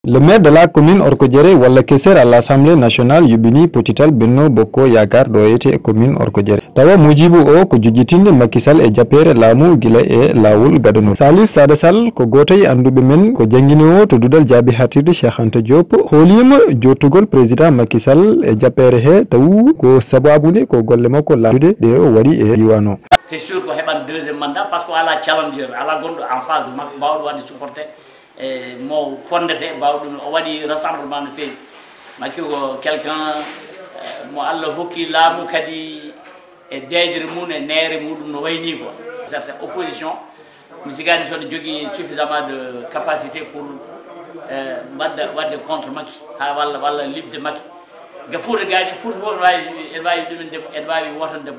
Le maire de la commune Orkodjere walla Kesser à l'Assemblée nationale yubini potital Benno Bokko Yakar do yete commune Orkodjere. Tawa mujibu o ko jujitinde Macky Sall e jappere laamu gila e lawol gadano. Salif Sada Sall ko gotay andube men ko jangini o to dudal jaabi hatirde Cheikh Anta Diop holima jotugol président Macky Sall e jappere he taw ko sababune ko golle makko laadude de o wari e diwano. C'est sûr ko heban deuxième mandat parce que ala challenger ala gondo en phase de makko bawdo wadi supporter mo fondete bawdum o wadi rassemblement no feewi Macky ko quelqu'un mo Allah hokki laamu kadi e deejere mun e neere mudum no wayni ko cette opposition mi sigani so jogui suffisamment de capacité pour wadde contre Macky ha walla libde Macky ga Fouta gani Fouta fof wawi ɗumen debbo ed wawi wotande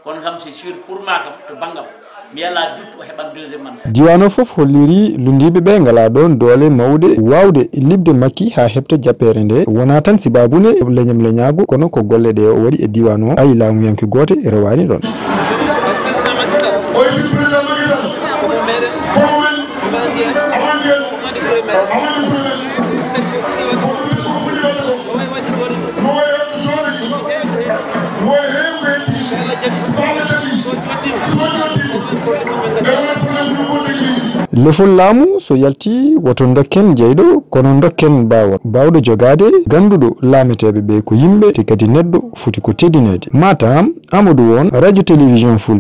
kono kam c'est sûr pour ma kam to bangam mi yala dutto o heɓan deuxième mandat. Diwano fof holliri lundiɓe ɓe ngala ɗon doole mawde wawde libde Macky ha heɓta jappere nde wona tan sibabune leñam leñago kono ko golle ɗe o waɗi e diwan o ayi laamuyanke gote e rewani ɗon. Lefol laamu so yalti woto dokken jeyɗo kono dokken bawɗo jogade ganduɗo laameteɓe ɓe ko yimɓe te kadi neɗɗo foti ko teddinede. Matam Amadou Won, radio télévision Fulbe.